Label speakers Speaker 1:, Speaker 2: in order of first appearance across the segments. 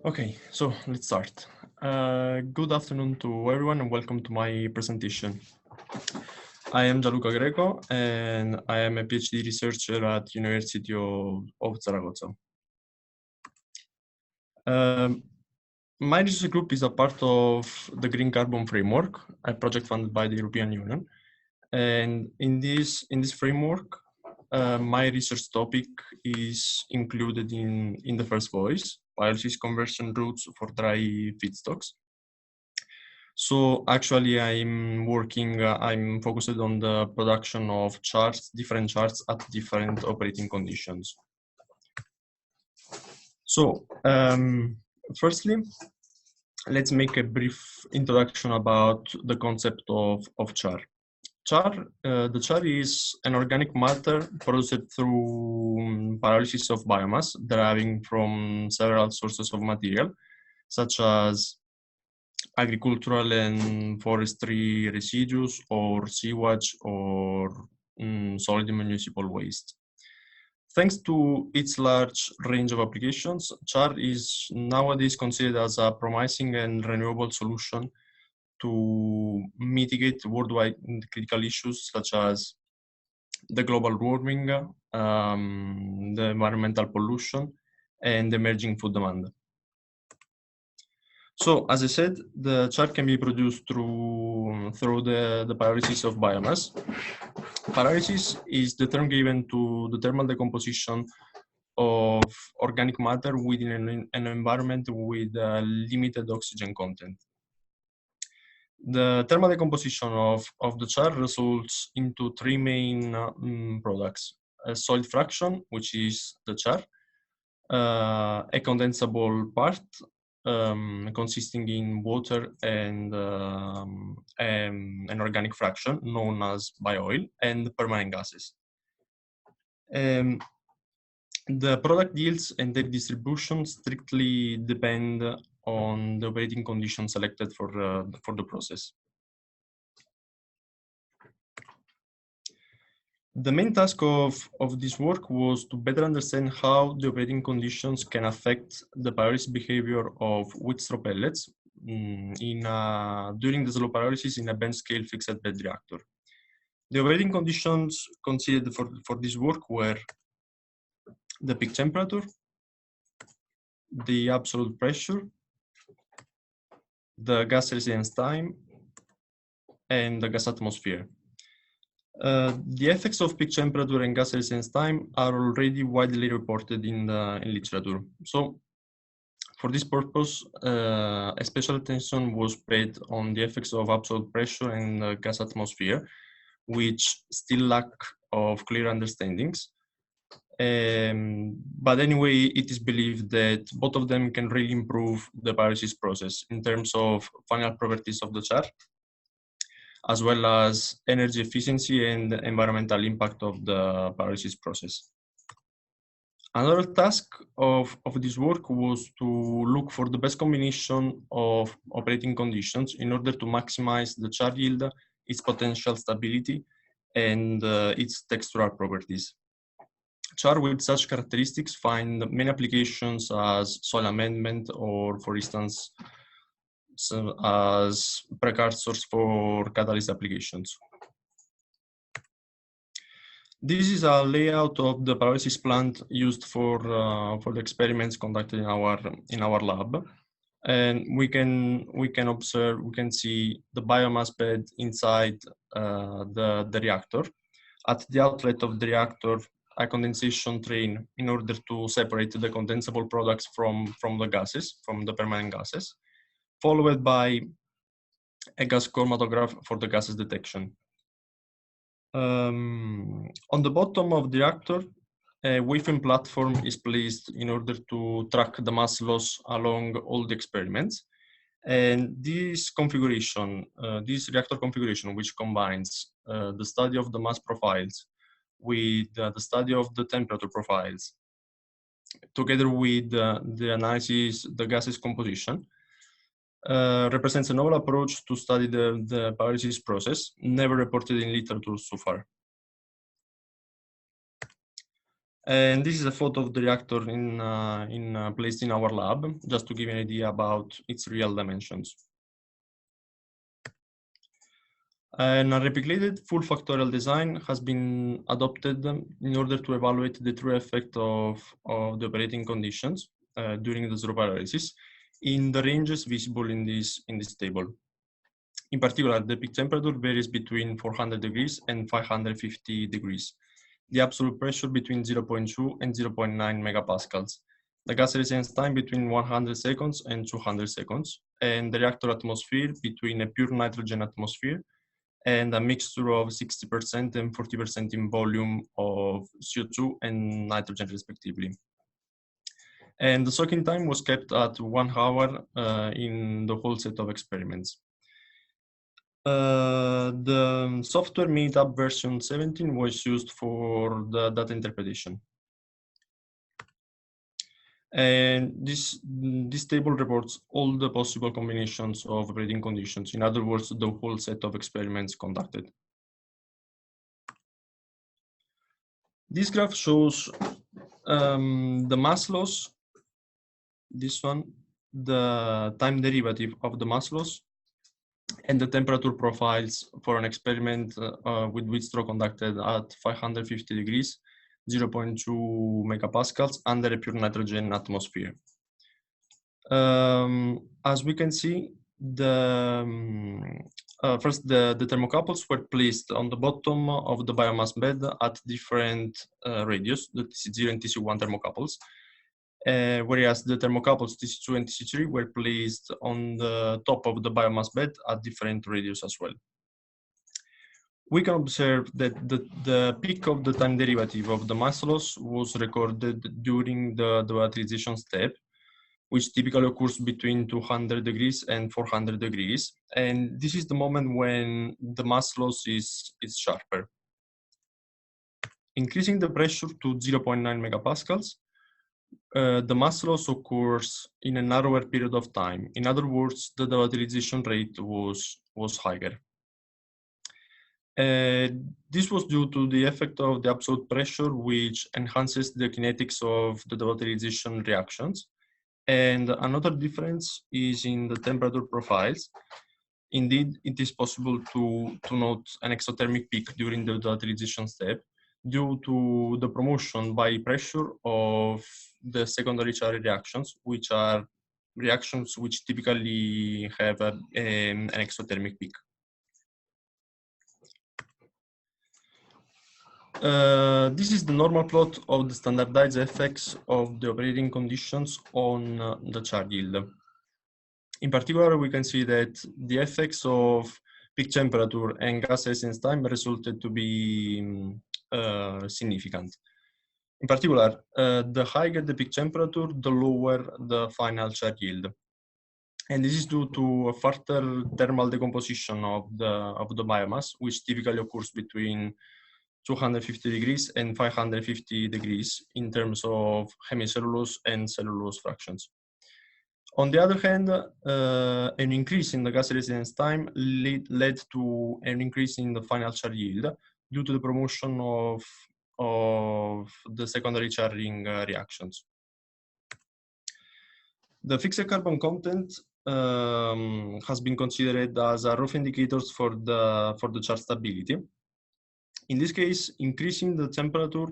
Speaker 1: Okay, so let's start. Good afternoon to everyone and welcome to my presentation. I am Gianluca Greco and I am a PhD researcher at University of Zaragoza. My research group is a part of the GreenCarbon framework, a project funded by the European Union. And in this framework, my research topic is included in the first voice, pyrolysis conversion routes for dry feedstocks. So actually I'm focused on the production of different charts at different operating conditions. So firstly, let's make a brief introduction about the concept of char. The char is an organic matter produced through pyrolysis of biomass deriving from several sources of material, such as agricultural and forestry residues or sewage or solid municipal waste. Thanks to its large range of applications, char is nowadays considered as a promising and renewable solution to mitigate worldwide critical issues such as the global warming, the environmental pollution, and emerging food demand. So, as I said, the char can be produced through the pyrolysis of biomass. Pyrolysis is the term given to the thermal decomposition of organic matter within an environment with limited oxygen content. The thermal decomposition of the char results into three main products: a solid fraction, which is the char, a condensable part consisting in water and an organic fraction known as bio-oil, and permanent gases. The product yields and their distribution strictly depend on the operating conditions selected for the process. The main task of this work was to better understand how the operating conditions can affect the pyrolysis behavior of wheat straw pellets during the slow pyrolysis in a bench scale fixed bed reactor. The operating conditions considered for this work were the peak temperature, the absolute pressure, the gas residence time, and the gas atmosphere. The effects of peak temperature and gas residence time are already widely reported in literature. So, for this purpose, a special attention was paid on the effects of absolute pressure and gas atmosphere, which still lack of clear understandings. But anyway, it is believed that both of them can really improve the pyrolysis process in terms of final properties of the char, as well as energy efficiency and environmental impact of the pyrolysis process. Another task of this work was to look for the best combination of operating conditions in order to maximize the char yield, its potential stability, and its textural properties. Char with such characteristics find many applications as soil amendment or, for instance, as precursors for catalyst applications. This is a layout of the pyrolysis plant used for the experiments conducted in our lab, and we can see the biomass bed inside the reactor. At the outlet of the reactor, a condensation train in order to separate the condensable products from the gases, from the permanent gases, followed by a gas chromatograph for the gases detection. On the bottom of the reactor, a waveframe platform is placed in order to track the mass loss along all the experiments. And this configuration, this reactor configuration, which combines the study of the mass profiles with the study of the temperature profiles, together with the analysis, the gases composition, represents a novel approach to study the pyrolysis process, never reported in literature so far. And this is a photo of the reactor placed in our lab, just to give you an idea about its real dimensions. An unreplicated full factorial design has been adopted in order to evaluate the true effect of the operating conditions during the zero pyrolysis in the ranges visible in this table. In particular, the peak temperature varies between 400 degrees and 550 degrees. The absolute pressure between 0.2 and 0.9 megapascals. The gas residence time between 100 seconds and 200 seconds, and the reactor atmosphere between a pure nitrogen atmosphere and a mixture of 60% and 40% in volume of CO2 and nitrogen respectively. And the soaking time was kept at 1 hour in the whole set of experiments. The software made-up version 17 was used for the data interpretation. And this table reports all the possible combinations of operating conditions. In other words, the whole set of experiments conducted. This graph shows the mass loss, this one, the time derivative of the mass loss, and the temperature profiles for an experiment with wheat straw conducted at 550 degrees, 0.2 megapascals under a pure nitrogen atmosphere. As we can see, first the thermocouples were placed on the bottom of the biomass bed at different radius, the TC0 and TC1 thermocouples, whereas the thermocouples TC2 and TC3 were placed on the top of the biomass bed at different radius as well. We can observe that the peak of the time derivative of the mass loss was recorded during the volatilization step, which typically occurs between 200 degrees and 400 degrees. And this is the moment when the mass loss is sharper. Increasing the pressure to 0.9 megapascals, the mass loss occurs in a narrower period of time. In other words, the volatilization rate was higher. This was due to the effect of the absolute pressure, which enhances the kinetics of the volatilization reactions. And another difference is in the temperature profiles. Indeed, it is possible to note an exothermic peak during the volatilization step due to the promotion by pressure of the secondary Char reactions, which are reactions which typically have an exothermic peak. This is the normal plot of the standardized effects of the operating conditions on the Char yield. In particular, we can see that the effects of peak temperature and gas residence time resulted to be significant. In particular, the higher the peak temperature, the lower the final Char yield. And this is due to a further thermal decomposition of the biomass, which typically occurs between 250 degrees and 550 degrees in terms of hemicellulose and cellulose fractions. On the other hand, an increase in the gas residence time led to an increase in the final Char yield due to the promotion of the secondary charring reactions. The fixed carbon content has been considered as a rough indicator for the Char stability. In this case, increasing the temperature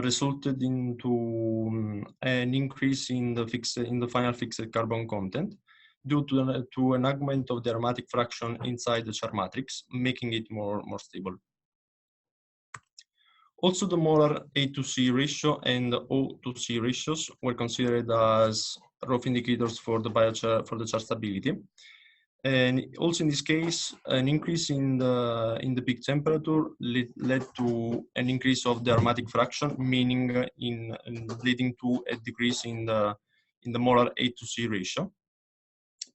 Speaker 1: resulted into an increase in the final fixed carbon content due to an augment of the aromatic fraction inside the Char matrix, making it more stable. Also, the molar A to C ratio and the O to C ratios were considered as rough indicators for the Char stability. And also in this case, an increase in the peak temperature led to an increase of the aromatic fraction, meaning leading to a decrease in the molar A to C ratio.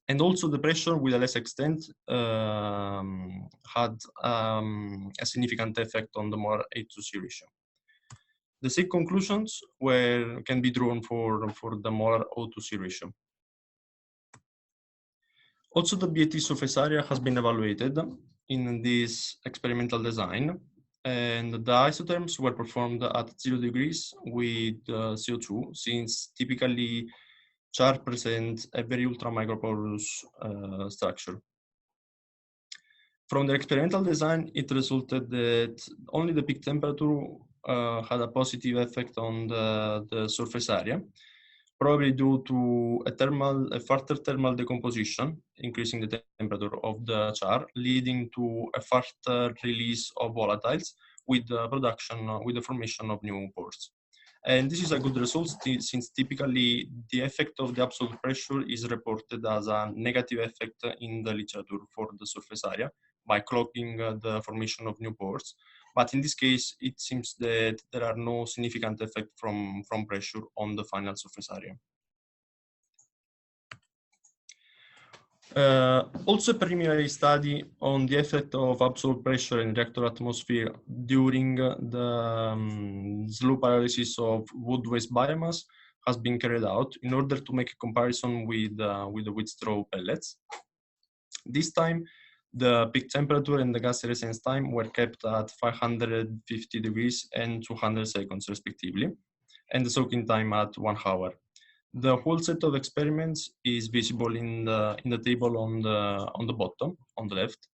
Speaker 1: And also the pressure, with a less extent, had a significant effect on the molar A to C ratio. The same conclusions can be drawn for the molar O to C ratio. Also, the BAT surface area has been evaluated in this experimental design. and the isotherms were performed at 0 degrees with CO2, since typically char presents a very ultramicroporous structure. From the experimental design, it resulted that only the peak temperature had a positive effect on the surface area, probably due to a further thermal decomposition, increasing the temperature of the char, leading to a further release of volatiles with the formation of new pores. And this is a good result, since typically the effect of the absolute pressure is reported as a negative effect in the literature for the surface area by clogging the formation of new pores. But in this case, it seems that there are no significant effect from pressure on the final surface area. Also, a preliminary study on the effect of absolute pressure in reactor atmosphere during the slow pyrolysis of wood waste biomass has been carried out in order to make a comparison with the wood straw pellets. This time, the peak temperature and the gas residence time were kept at 550 degrees and 200 seconds respectively, and the soaking time at 1 hour. The whole set of experiments is visible in the table on the bottom, on the left.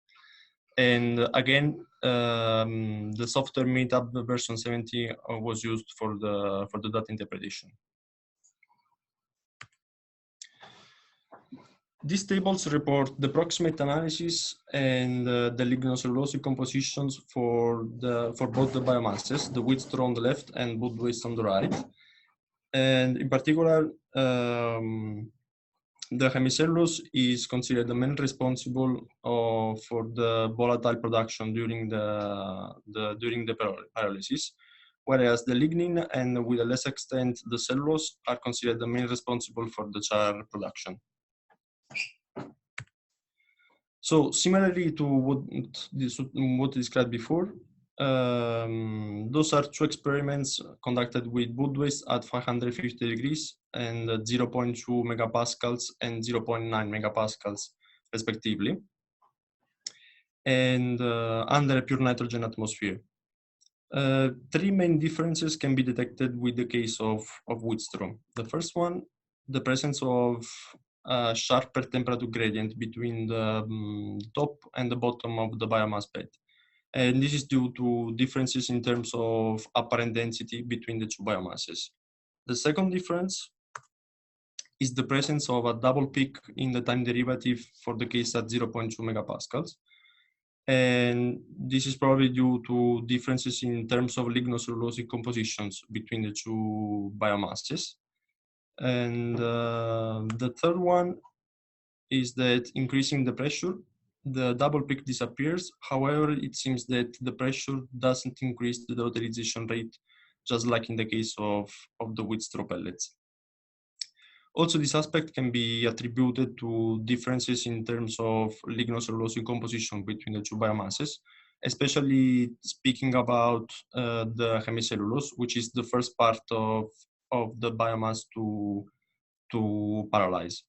Speaker 1: And again, the software MeetUp version 70 was used for the data interpretation. These tables report the proximate analysis and the lignocellulosic compositions for both the biomasses, the wood straw on the left and wood waste on the right. And in particular, the hemicellulose is considered the main responsible for the volatile production during the pyrolysis, whereas the lignin and, with a less extent, the cellulose are considered the main responsible for the char production. So similarly to what described before, those are two experiments conducted with wood waste at 550 degrees and 0.2 megapascals and 0.9 megapascals respectively, and under a pure nitrogen atmosphere. Three main differences can be detected with the case of wood straw. The first one, the presence of a sharper temperature gradient between the top and the bottom of the biomass bed. And this is due to differences in terms of apparent density between the two biomasses. The second difference is the presence of a double peak in the time derivative for the case at 0.2 megapascals. And this is probably due to differences in terms of lignocellulosic compositions between the two biomasses. And the third one is that increasing the pressure, the double peak disappears. However, it seems that the pressure doesn't increase the utilization rate, just like in the case of the wood straw pellets. Also, this aspect can be attributed to differences in terms of lignocellulosic composition between the two biomasses, especially speaking about the hemicellulose, which is the first part of the biomass to pyrolyze.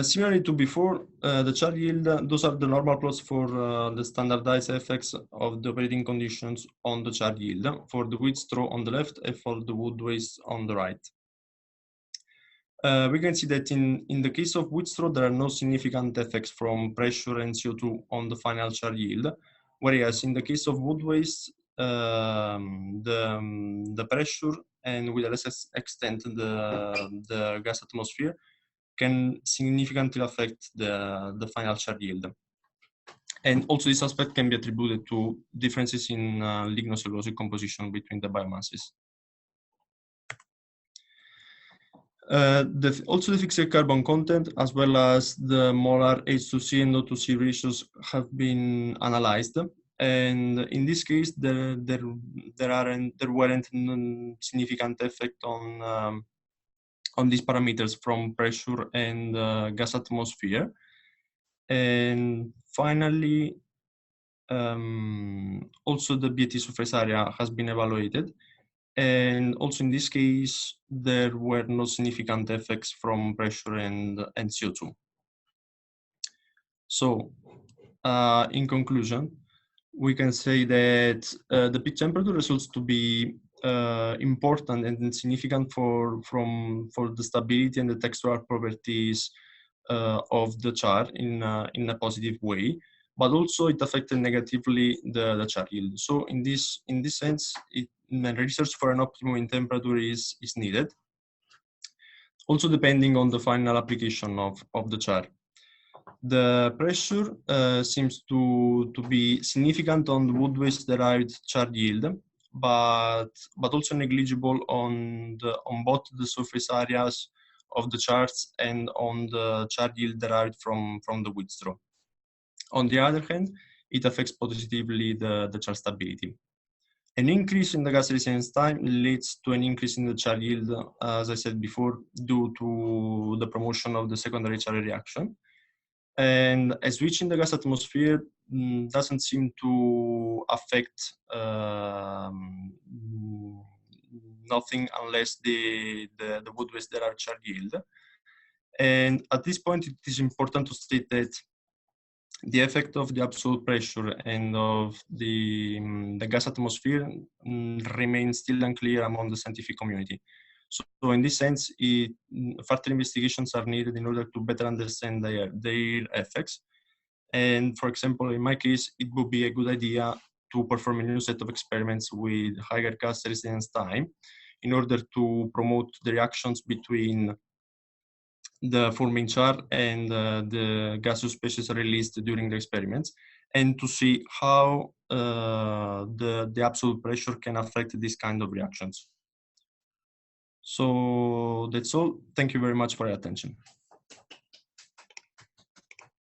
Speaker 1: Similarly to before, the char yield, those are the normal plots for the standardized effects of the operating conditions on the char yield for the wood straw on the left and for the wood waste on the right. We can see that in the case of wood straw, there are no significant effects from pressure and CO2 on the final char yield, whereas in the case of wood waste, the pressure and, with a less extent, the gas atmosphere can significantly affect the final char yield. And also, this aspect can be attributed to differences in lignocellulosic composition between the biomasses. Also, the fixed carbon content, as well as the molar H2C and O2C ratios, have been analyzed. And in this case, there weren't significant effect on these parameters from pressure and gas atmosphere. And finally, also the BAT surface area has been evaluated. And also in this case, there were no significant effects from pressure and CO2. So In conclusion, we can say that the peak temperature results to be important and significant for the stability and the textural properties of the char in a positive way, but also it affected negatively the char yield. So in this sense, research for an optimum in temperature is needed. Also depending on the final application of the char. The pressure seems to be significant on the wood waste derived char yield, but also negligible on both the surface areas of the chars and on the char yield derived from the wood straw. On the other hand, it affects positively the char stability. An increase in the gas resistance time leads to an increase in the char yield, as I said before, due to the promotion of the secondary char reaction. And a switch in the gas atmosphere doesn't seem to affect nothing unless the wood waste derived char yield. And at this point, it is important to state that the effect of the absolute pressure and of the gas atmosphere remains still unclear among the scientific community. So in this sense, further investigations are needed in order to better understand their effects. And for example, in my case, it would be a good idea to perform a new set of experiments with higher gas resistance time in order to promote the reactions between the forming char and the gaseous species released during the experiments, and to see how the absolute pressure can affect this kind of reactions. So that's all. Thank you very much for your attention.